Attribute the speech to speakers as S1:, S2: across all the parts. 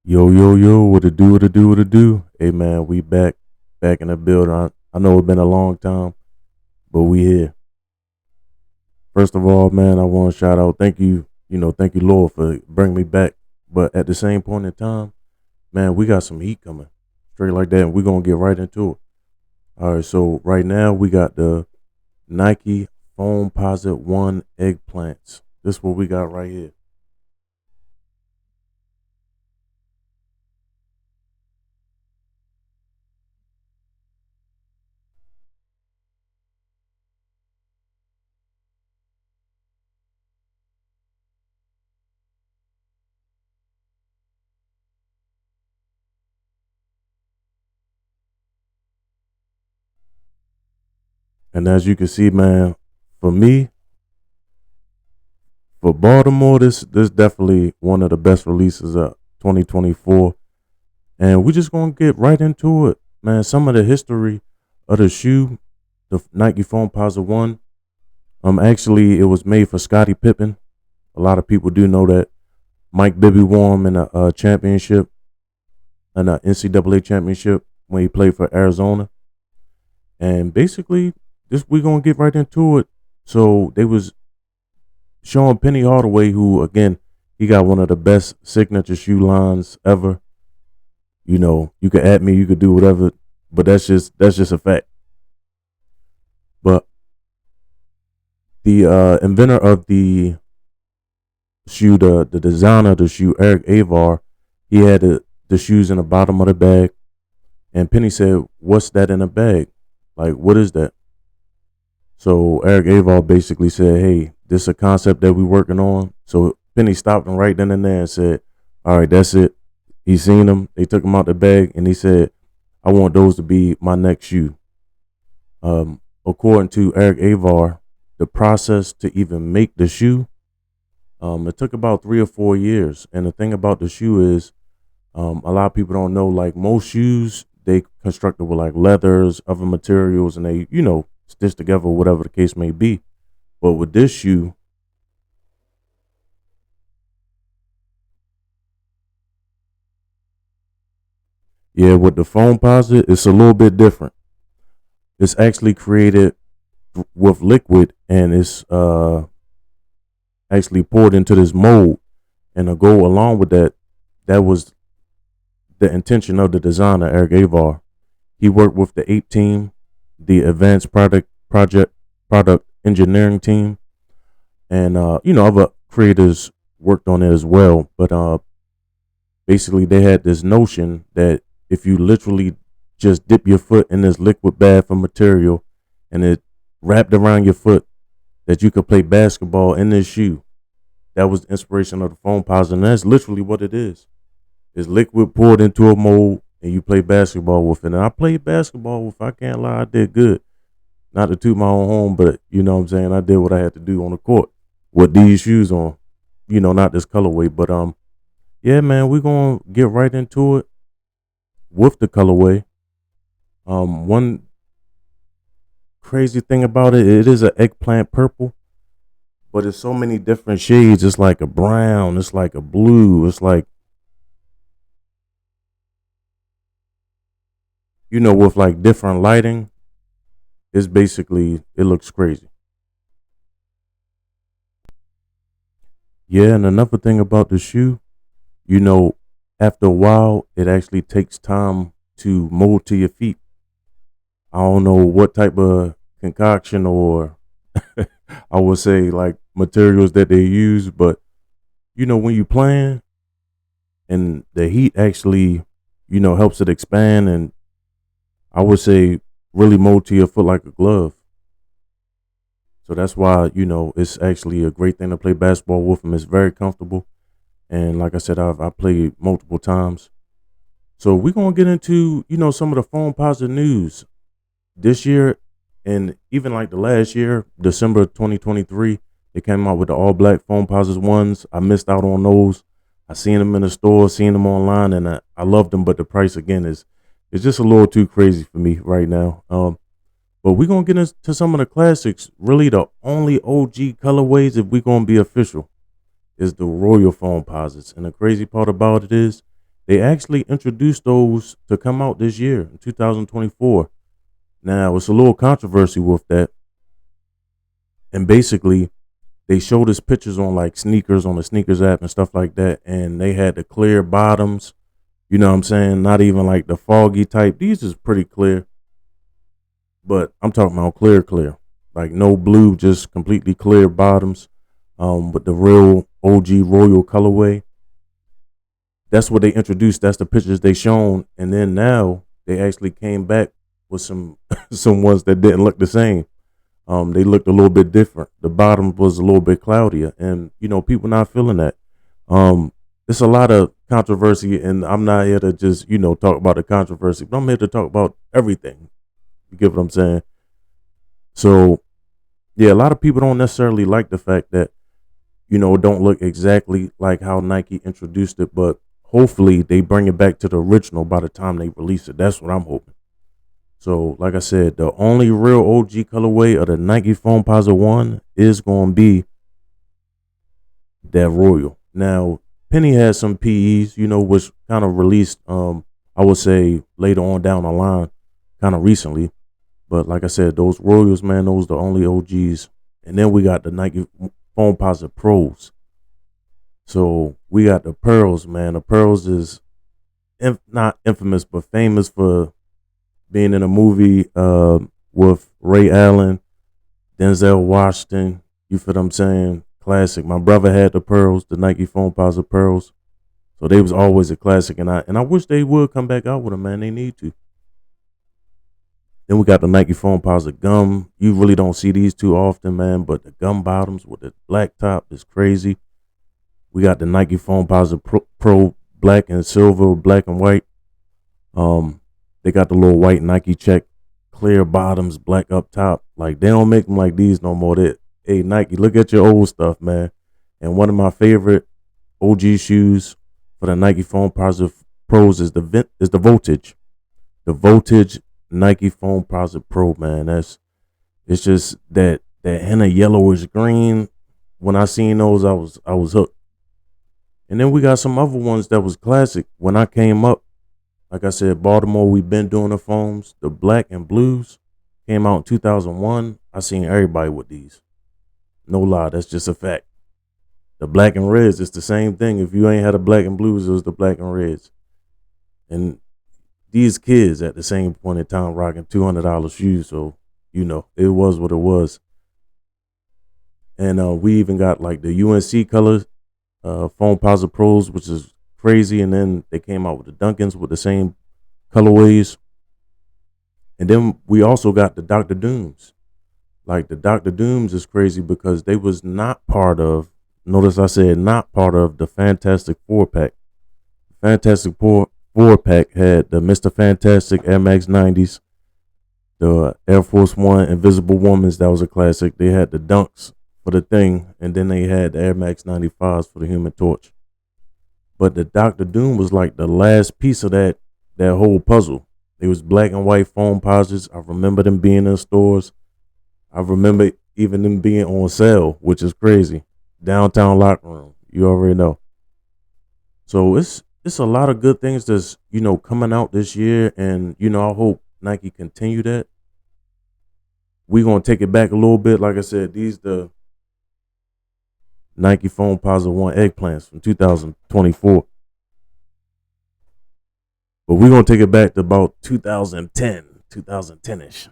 S1: Yo, yo, yo, what it do, what it do, what it do? Hey man, we back in the building. I know it's been a long time, but we here. First of all, man, I want to shout out, thank you, Lord, for bringing me back. But at the same point in time, man, we got some heat coming. Straight like that, and we're gonna get right into it. All right, so right now we got the Nike Foamposite One Eggplants. This is what we got right here. And as you can see, man, for me, for Baltimore, this definitely one of the best releases of 2024, and we're just gonna get right into it, man. Some of the history of the shoe, the Nike Foam Posite One. Actually, it was made for Scottie Pippen. A lot of people do know that. Mike Bibby won him in a championship, an NCAA championship when he played for Arizona. And basically, this we're gonna get right into it. So they was showing Penny Hardaway, who again he got one of the best signature shoe lines ever. You could at me, you could do whatever, but that's just a fact. But the inventor of the shoe, the designer of the shoe, Eric Avar, he had the shoes in the bottom of the bag, and Penny said, "What's that in the bag? Like, what is that?" So Eric Avar basically said, "Hey, this is a concept that we're working on." So Penny stopped him right then and there and said, "All right, that's it." He seen them. They took them out the bag, and he said, "I want those to be my next shoe." According to Eric Avar, the process to even make the shoe, it took about 3 or 4 years. And the thing about the shoe is, a lot of people don't know. Like most shoes, they constructed with like leathers, other materials, and they, stitch together, whatever the case may be. But with this shoe, yeah, with the foam posit, it's a little bit different. It's actually created with liquid, and it's actually poured into this mold. And to go along with that, that was the intention of the designer, Eric Avar. He worked with the APE team, the Advanced Product Engineering team, and other creators worked on it as well. But basically, they had this notion that if you literally just dip your foot in this liquid bath of material and it wrapped around your foot, that you could play basketball in this shoe. That was the inspiration of the foam posit, and that's literally what it is. It's liquid poured into a mold, and you play basketball with it. And I played basketball with it. I can't lie, I did good. Not to toot my own home, but you know what I'm saying? I did what I had to do on the court with these shoes on. Not this colorway. But yeah, man, we're gonna get right into it with the colorway. One crazy thing about it, it is an eggplant purple, but it's so many different shades. It's like a brown, it's like a blue, it's like with like different lighting. It's basically, it looks crazy. Yeah, and another thing about the shoe, you know, after a while, it actually takes time to mold to your feet. I don't know what type of concoction or I would say like materials that they use, but when you playing and the heat actually, helps it expand, and I would say really mold to your foot like a glove. So that's why, it's actually a great thing to play basketball with them. It's very comfortable. And like I said, I played multiple times. So we're gonna get into, some of the phone positive news this year, and even like the last year, December 2023, they came out with the all black phone positive ones. I missed out on those. I seen them in the store, seen them online, and I loved them, but the price again is just a little too crazy for me right now. But we're gonna get into some of the classics. Really, the only OG colorways, if we're gonna be official, is the Royal Foam Posits. And the crazy part about it is They actually introduced those to come out this year in 2024. Now it's a little controversy with that, and basically they showed us pictures on like sneakers on the sneakers app and stuff like that, and they had the clear bottoms. You know what I'm saying? Not even like the foggy type. These is pretty clear, but I'm talking about clear, clear, like no blue, just completely clear bottoms, with the real OG royal colorway. That's what they introduced. That's the pictures they shown, and then now they actually came back with some some ones that didn't look the same. They looked a little bit different. The bottom was a little bit cloudier, and people not feeling that. It's a lot of controversy, and I'm not here to just talk about the controversy, but I'm here to talk about everything. You get what I'm saying? So yeah, a lot of people don't necessarily like the fact that it don't look exactly like how Nike introduced it, but hopefully they bring it back to the original by the time they release it. That's what I'm hoping. So, like I said, the only real OG colorway of the Nike Foamposite 1 is going to be that Royal. Now, Penny has some PEs, which kind of released, I would say, later on down the line, kind of recently. But like I said, those Royals, man, those are the only OGs. And then we got the Nike Foamposite Pros. So we got the Pearls, man. The Pearls is not infamous, but famous for being in a movie with Ray Allen, Denzel Washington. You feel what I'm saying? Classic. My brother had the Pearls, the Nike Foamposite Pearls. So they was always a classic, and I wish they would come back out with them, man. They need to. Then we got the Nike Foamposite Gum. You really don't see these too often, man, but the gum bottoms with the black top is crazy. We got the Nike Foamposite Pro black and silver, black and white. They got the little white Nike check, clear bottoms, black up top. Like, they don't make them like these no more. Hey, Nike, look at your old stuff, man. And one of my favorite OG shoes for the Nike Foamposite Pros is the Voltage. The Voltage Nike Foamposite Pro, man. It's just that henna yellowish green. When I seen those, I was hooked. And then we got some other ones that was classic. When I came up, like I said, Baltimore, we've been doing the foams. The black and blues came out in 2001. I seen everybody with these. No lie, that's just a fact. The black and reds, it's the same thing. If you ain't had a black and blues, it was the black and reds. And these kids at the same point in time rocking $200 shoes. So, it was what it was. And we even got like the UNC colors, Foamposite Pros, which is crazy. And then they came out with the Duncans with the same colorways. And then we also got the Dr. Dooms. Like, the Dr. Dooms is crazy because they was not part of, notice I said not part of the Fantastic Four pack. Fantastic Four pack had the Mr. Fantastic Air Max 90s, the Air Force One Invisible Womans, that was a classic. They had the Dunks for the Thing, and then they had the Air Max 95s for the Human Torch. But the Dr. Doom was like the last piece of that whole puzzle. It was black and white Foamposites. I remember them being in stores. I remember even them being on sale, which is crazy. Downtown locker room, you already know. So it's a lot of good things that's coming out this year, and I hope Nike continue that. We're gonna take it back a little bit. Like I said, these the Nike Foamposite 1 Eggplants from 2024. But we're gonna take it back to about 2010-ish.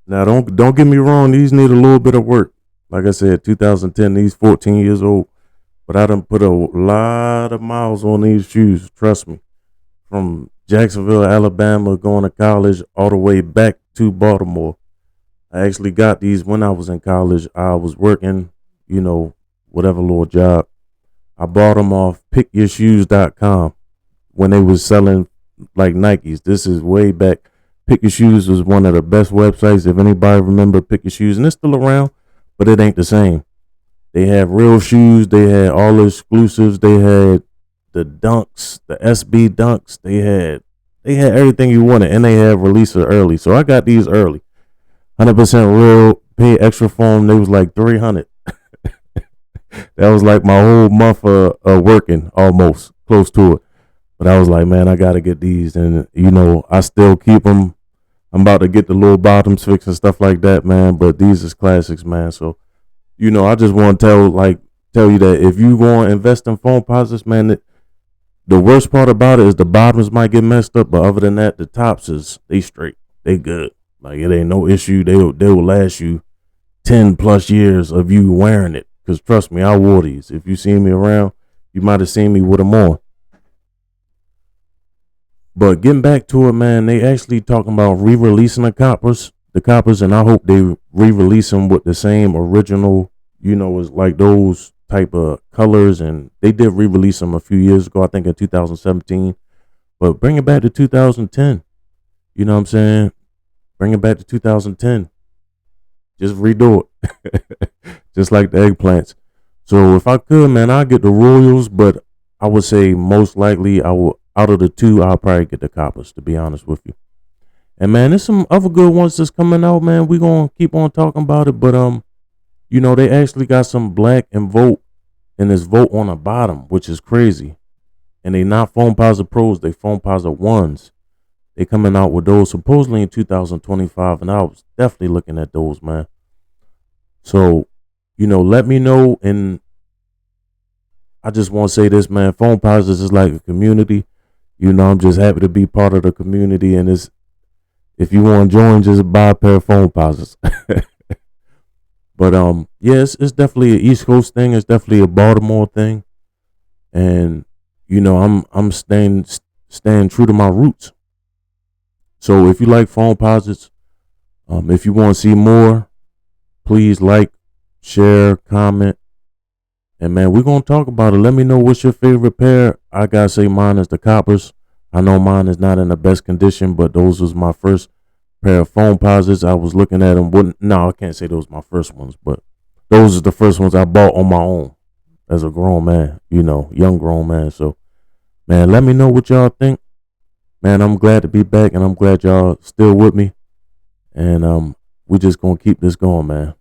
S1: Now don't get me wrong, these need a little bit of work. Like I said, 2010, these 14 years old. But I done put a lot of miles on these shoes, trust me. From Jacksonville, Alabama, going to college, all the way back to Baltimore. I actually got these when I was in college. I was working, whatever little job. I bought them off pickyourshoes.com when they was selling like Nikes. This is way back. Pick Your Shoes was one of the best websites. If anybody remember Pick Your Shoes, and it's still around, but it ain't the same. They had real shoes. They had all the exclusives. They had the dunks, the SB dunks. They had everything you wanted, and they had releases early. So I got these early, 100% real. Paid extra for them. They was like 300. That was like my whole month of working, almost close to it. But I was like, man, I gotta get these, and I still keep them. I'm about to get the little bottoms fixed and stuff like that, man. But these is classics, man. So I just want to tell you that if you want to invest in Foamposites, man, the worst part about it is the bottoms might get messed up, but other than that, the tops they straight, they good. Like it ain't no issue. They'll last you 10+ years of you wearing it. Cause trust me, I wore these. If you see me around, you might have seen me with them on. But getting back to it, man, they actually talking about re-releasing the coppers, and I hope they re-release them with the same original, as like those type of colors. And they did re-release them a few years ago, I think in 2017. But bring it back to 2010. You know what I'm saying? Bring it back to 2010. Just redo it, just like the eggplants. So if I could, man, I'd get the Royals, but I would say most likely I will. Out of the two, I'll probably get the coppers, to be honest with you. And man, there's some other good ones that's coming out, man. We gonna keep on talking about it, but they actually got some black and vote and this vote on the bottom, which is crazy. And they not Foamposite Pros, they Foamposite ones. They coming out with those supposedly in 2025, and I was definitely looking at those, man. So, let me know. And I just want to say this, man. Foamposites is like a community. I'm just happy to be part of the community, and if you want to join, just buy a pair of Foamposites. But yeah, it's definitely an East Coast thing. It's definitely a Baltimore thing, and I'm staying true to my roots. So if you like Foamposites, if you want to see more, please like, share, comment. And man, we're gonna talk about it. Let me know what's your favorite pair. I gotta say mine is the coppers. I know mine is not in the best condition, but those was my first pair of Foamposites. I was looking at them. No, I can't say those were my first ones, but those are the first ones I bought on my own as a grown man, young grown man. So man, let me know what y'all think. Man, I'm glad to be back, and I'm glad y'all still with me. And we just gonna keep this going, man.